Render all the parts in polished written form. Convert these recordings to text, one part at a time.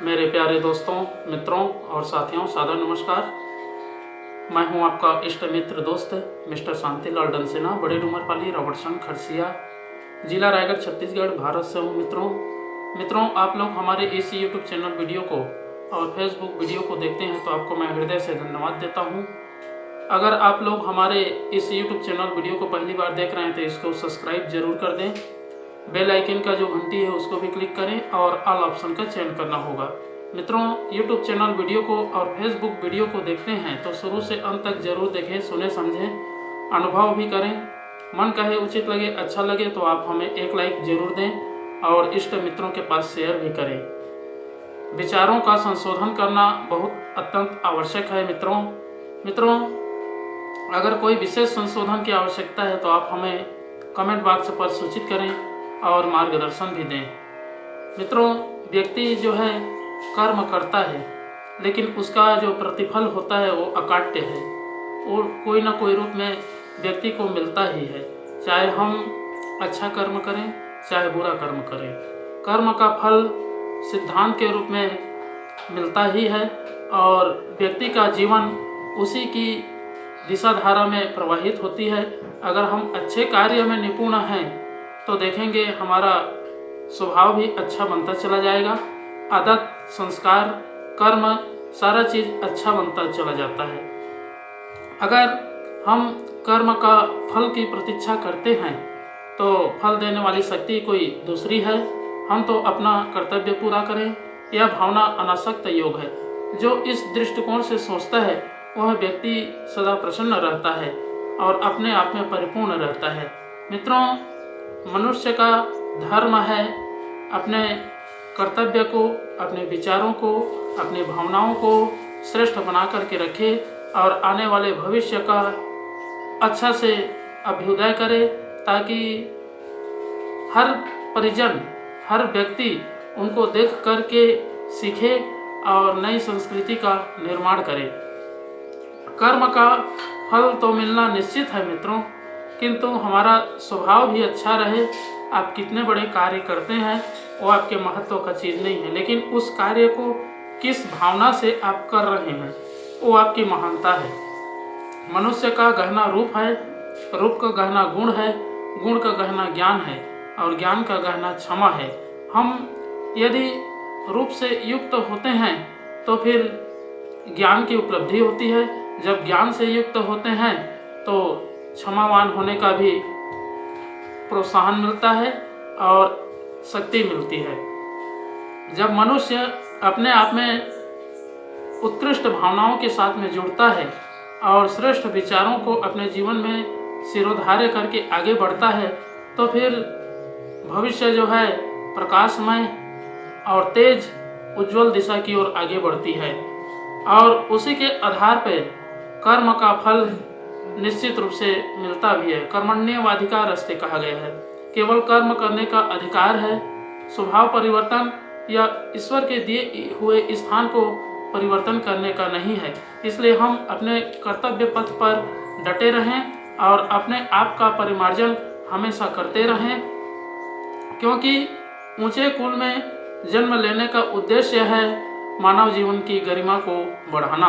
मेरे प्यारे दोस्तों, मित्रों और साथियों, सादर नमस्कार। मैं हूं आपका इष्ट मित्र दोस्त मिस्टर शांतिलाल डंसेना, बड़े डूमरपाली, रॉबर्टसन, खरसिया, जिला रायगढ़, छत्तीसगढ़, भारत से हूं। मित्रों, आप लोग हमारे इस यूट्यूब चैनल वीडियो को और फेसबुक वीडियो को देखते हैं तो आपको मैं हृदय से धन्यवाद देता हूं। अगर आप लोग हमारे इस यूट्यूब चैनल वीडियो को पहली बार देख रहे हैं तो इसको सब्सक्राइब जरूर कर दें। बेल आइकन का जो घंटी है उसको भी क्लिक करें और ऑल ऑप्शन का चयन करना होगा। मित्रों, यूट्यूब चैनल वीडियो को और फेसबुक वीडियो को देखते हैं तो शुरू से अंत तक जरूर देखें, सुने, समझें, अनुभव भी करें। मन कहे, उचित लगे, अच्छा लगे तो आप हमें एक लाइक जरूर दें और इष्ट मित्रों के पास शेयर भी करें। विचारों का संशोधन करना बहुत अत्यंत आवश्यक है। मित्रों, अगर कोई विशेष संशोधन की आवश्यकता है तो आप हमें कमेंट बॉक्स पर सूचित करें और मार्गदर्शन भी दें। मित्रों, व्यक्ति जो है कर्म करता है लेकिन उसका जो प्रतिफल होता है वो अकाट्य है और कोई ना कोई रूप में व्यक्ति को मिलता ही है। चाहे हम अच्छा कर्म करें चाहे बुरा कर्म करें, कर्म का फल सिद्धांत के रूप में मिलता ही है और व्यक्ति का जीवन उसी की दिशा धारा में प्रवाहित होती है। अगर हम अच्छे कार्य में निपुण हैं तो देखेंगे हमारा स्वभाव भी अच्छा बनता चला जाएगा, आदत, संस्कार, कर्म, सारा चीज़ अच्छा बनता चला जाता है। अगर हम कर्म का फल की प्रतीक्षा करते हैं तो फल देने वाली शक्ति कोई दूसरी है। हम तो अपना कर्तव्य पूरा करें, यह भावना अनासक्त योग है। जो इस दृष्टिकोण से सोचता है वह व्यक्ति सदा प्रसन्न रहता है और अपने आप में परिपूर्ण रहता है। मित्रों, मनुष्य का धर्म है अपने कर्तव्य को, अपने विचारों को, अपनी भावनाओं को श्रेष्ठ बना करके रखे और आने वाले भविष्य का अच्छा से अभ्युदय करे ताकि हर परिजन, हर व्यक्ति उनको देख करके सीखे और नई संस्कृति का निर्माण करे। कर्म का फल तो मिलना निश्चित है मित्रों, किंतु हमारा स्वभाव भी अच्छा रहे। आप कितने बड़े कार्य करते हैं वो आपके महत्व का चीज़ नहीं है, लेकिन उस कार्य को किस भावना से आप कर रहे हैं वो आपकी महानता है। मनुष्य का गहना रूप है, रूप का गहना गुण है, गुण का गहना ज्ञान है और ज्ञान का गहना क्षमा है। हम यदि रूप से युक्त होते हैं तो फिर ज्ञान की उपलब्धि होती है। जब ज्ञान से युक्त होते हैं तो क्षमावान होने का भी प्रोत्साहन मिलता है और शक्ति मिलती है। जब मनुष्य अपने आप में उत्कृष्ट भावनाओं के साथ में जुड़ता है और श्रेष्ठ विचारों को अपने जीवन में सिरोधार्य करके आगे बढ़ता है तो फिर भविष्य जो है प्रकाशमय और तेज उज्जवल दिशा की ओर आगे बढ़ती है और उसी के आधार पर कर्म का फल निश्चित रूप से मिलता भी है। कर्मण्येवाधिकार अस्ति कहा गया है। केवल कर्म करने का अधिकार है, स्वभाव परिवर्तन या ईश्वर के दिए हुए स्थान को परिवर्तन करने का नहीं है। इसलिए हम अपने कर्तव्य पथ पर डटे रहें और अपने आप का परिमार्जन हमेशा करते रहें, क्योंकि ऊंचे कुल में जन्म लेने का उद्देश्य है मानव जीवन की गरिमा को बढ़ाना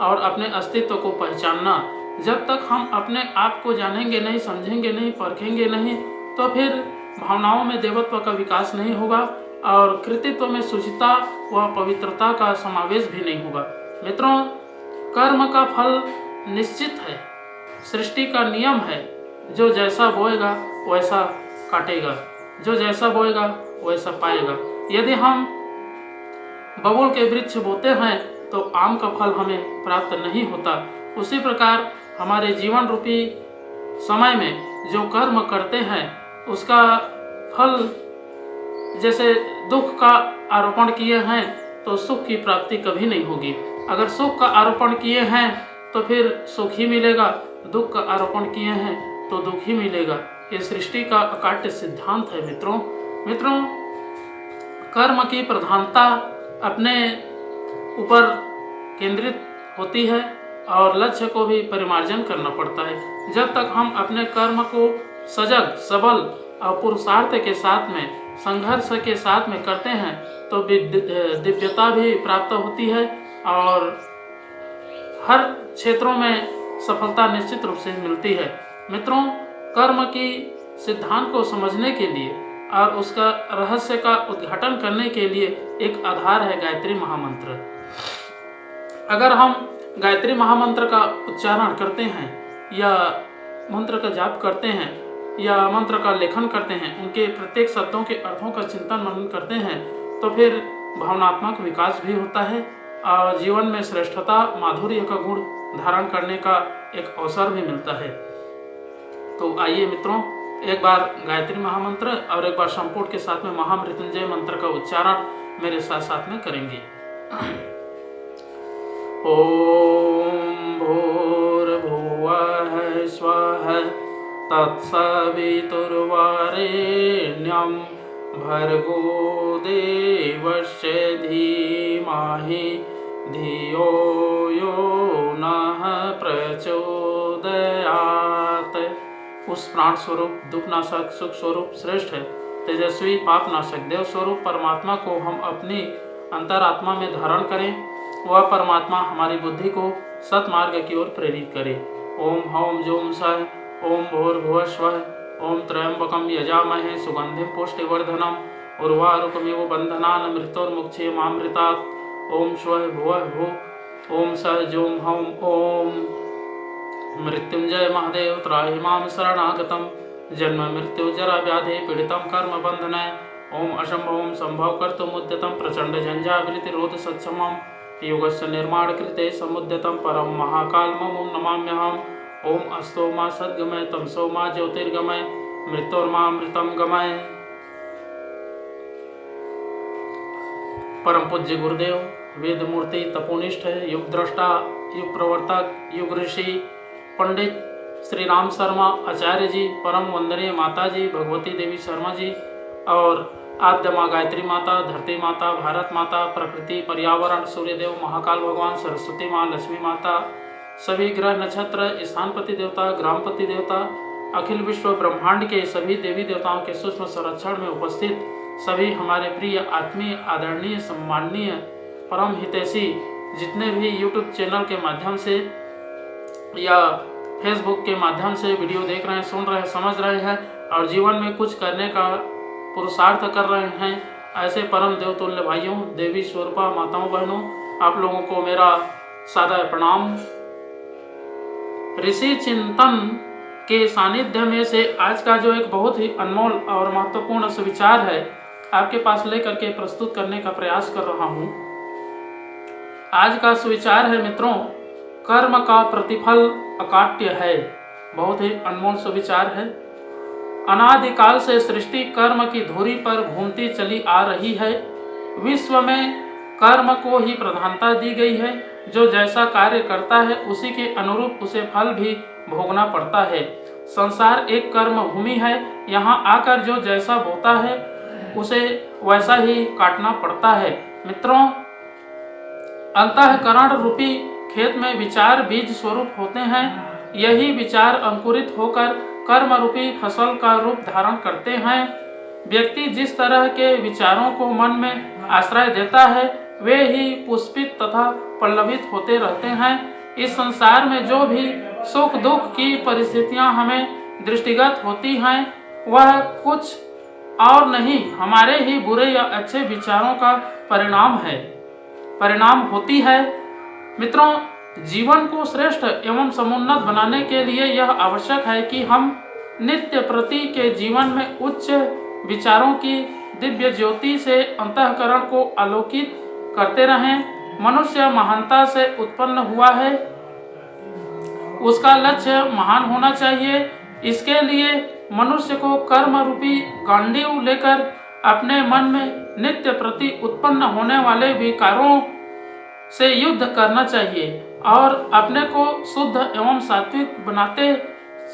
और अपने अस्तित्व को पहचानना। जब तक हम अपने आप को जानेंगे नहीं, समझेंगे नहीं, परखेंगे नहीं तो फिर भावनाओं में देवत्व का विकास नहीं होगा और कृतित्व में शुचिता व पवित्रता का समावेश भी नहीं होगा। मित्रों, कर्म का फल निश्चित है, सृष्टि का नियम है। जो जैसा बोएगा वैसा काटेगा, जो जैसा बोएगा वैसा पाएगा। यदि हम बबूल के वृक्ष बोते हैं तो आम का फल हमें प्राप्त नहीं होता। उसी प्रकार हमारे जीवन रूपी समय में जो कर्म करते हैं उसका फल, जैसे दुख का आरोपण किए हैं तो सुख की प्राप्ति कभी नहीं होगी। अगर सुख का आरोपण किए हैं तो फिर सुख ही मिलेगा, दुख का आरोपण किए हैं तो दुख ही मिलेगा। ये सृष्टि का अकाट्य सिद्धांत है। मित्रों, कर्म की प्रधानता अपने ऊपर केंद्रित होती है और लक्ष्य को भी परिमार्जन करना पड़ता है। जब तक हम अपने कर्म को सजग, सबल और पुरुषार्थ के साथ में संघर्ष के साथ में करते हैं तो दिव्यता भी प्राप्त होती है और हर क्षेत्रों में सफलता निश्चित रूप से मिलती है। मित्रों, कर्म की सिद्धांत को समझने के लिए और उसका रहस्य का उद्घाटन करने के लिए एक आधार है गायत्री महामंत्र। अगर हम गायत्री महामंत्र का उच्चारण करते हैं या मंत्र का जाप करते हैं या मंत्र का लेखन करते हैं, उनके प्रत्येक शब्दों के अर्थों का चिंतन मनन करते हैं, तो फिर भावनात्मक विकास भी होता है और जीवन में श्रेष्ठता माधुर्य का गुण धारण करने का एक अवसर भी मिलता है। तो आइए मित्रों, एक बार गायत्री महामंत्र और एक बार संपूर्ण के साथ में महामृत्युंजय मंत्र का उच्चारण मेरे साथ साथ में करेंगे। ओम भूर्भुवः स्वः तत्सवितुर्वरेण्यं भर्गो देवस्य धीमहि धियो यो नः प्रचोदयात्। उस प्राण स्वरूप दुखनाशक सुख स्वरूप श्रेष्ठ है तेजस्वी पापनाशक देव स्वरूप परमात्मा को हम अपनी अंतरात्मा में धारण करें। वह परमात्मा हमारी बुद्धि को सतमार्ग की ओर प्रेरित करे। ओम हौम जूम सह ओम भूर्भुवः स्वः ओम त्र्यंबकं यजामहे सुगंधिं पुष्टिवर्धनम् उर्वारुकमिव बन्धनान् मृत्योर्मुक्षीयमामृतात्। ओम स्वः भुवः भुः ओम सह जूम हौम ओम मृत्युंजय महादेव त्राहि मां शरणागतं जन्म मृत्यु जरा व्याधि पीड़ितं कर्म बंधने। ओम असंभवं संभव कर्तुमुद्यतं प्रचंड झंझावृत्तिरोध सत्समं युगस्य निर्माण कृते समुद्यतं परम महाकालमं नमाम्यहम्। ओम अस्तो मा सद्गमय तमसो मा ज्योतिर्गमय मृत्योर्मामृतं गमय। परम पूज्य गुरुदेव वेद मूर्ति तपोनिष्ठ युग दृष्टा युग प्रवर्तक युग ऋषि पंडित श्री राम शर्मा आचार्य जी, परम वंदनीय माता जी भगवती देवी शर्मा जी और आद्य माँ गायत्री माता, धरती माता, भारत माता, प्रकृति, पर्यावरण, सूर्यदेव, महाकाल भगवान, सरस्वती माँ, लक्ष्मी माता, सभी ग्रह नक्षत्र, स्थानपति देवता, ग्रामपति देवता, अखिल विश्व ब्रह्मांड के सभी देवी देवताओं के सूक्ष्म संरक्षण में उपस्थित सभी हमारे प्रिय आत्मीय आदरणीय सम्माननीय परम हितैषी जितने भी यूट्यूब चैनल के माध्यम से या फेसबुक के माध्यम से वीडियो देख रहे हैं, सुन रहे हैं, समझ रहे हैं और जीवन में कुछ करने का पुरुषार्थ कर रहे हैं, ऐसे परम देवतुल्य भाइयों, देवी स्वरूपा माताओं बहनों, आप लोगों को मेरा सादा प्रणाम। ऋषि चिंतन के सानिध्य में से आज का जो एक बहुत ही अनमोल और महत्वपूर्ण सुविचार है आपके पास लेकर के प्रस्तुत करने का प्रयास कर रहा हूं। आज का सुविचार है मित्रों, कर्म का प्रतिफल अकाट्य है। बहुत ही अनमोल सुविचार है। अनादिकाल से सृष्टि कर्म की धुरी पर घूमती चली आ रही है। विश्व में कर्म को ही प्रधानता दी गई है। जो जैसा कार्य करता है उसी के अनुरूप उसे फल भी भोगना पड़ता है। संसार एक कर्म भूमि है। यहाँ आकर जो जैसा बोता है उसे वैसा ही काटना पड़ता है। मित्रों, अंतःकरण रूपी खेत में विचार बीज स्वरूप होते हैं। यही विचार अंकुरित होकर कर्म रूपी फसल का रूप धारण करते हैं। व्यक्ति जिस तरह के विचारों को मन में आश्रय देता है वे ही पुष्पित तथा पल्लवित होते रहते हैं। इस संसार में जो भी सुख दुख की परिस्थितियां हमें दृष्टिगत होती हैं वह कुछ और नहीं हमारे ही बुरे या अच्छे विचारों का परिणाम होती है। मित्रों, जीवन को श्रेष्ठ एवं समुन्नत बनाने के लिए यह आवश्यक है कि हम नित्य प्रति के जीवन में उच्च विचारों की दिव्य ज्योति से अंतःकरण को आलोकित करते रहें। मनुष्य महानता से उत्पन्न हुआ है, उसका लक्ष्य महान होना चाहिए। इसके लिए मनुष्य को कर्म रूपी गांडीव लेकर अपने मन में नित्य प्रति उत्पन्न होने वाले विकारों से युद्ध करना चाहिए और अपने को शुद्ध एवं सात्विक बनाते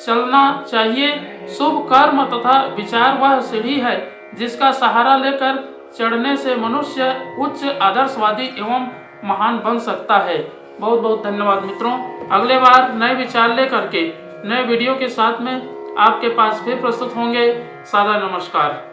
चलना चाहिए। शुभ कर्म तथा विचार वह सीढ़ी है जिसका सहारा लेकर चढ़ने से मनुष्य उच्च आदर्शवादी एवं महान बन सकता है। बहुत बहुत धन्यवाद मित्रों। अगले बार नए विचार लेकर के नए वीडियो के साथ में आपके पास फिर प्रस्तुत होंगे। सादा नमस्कार।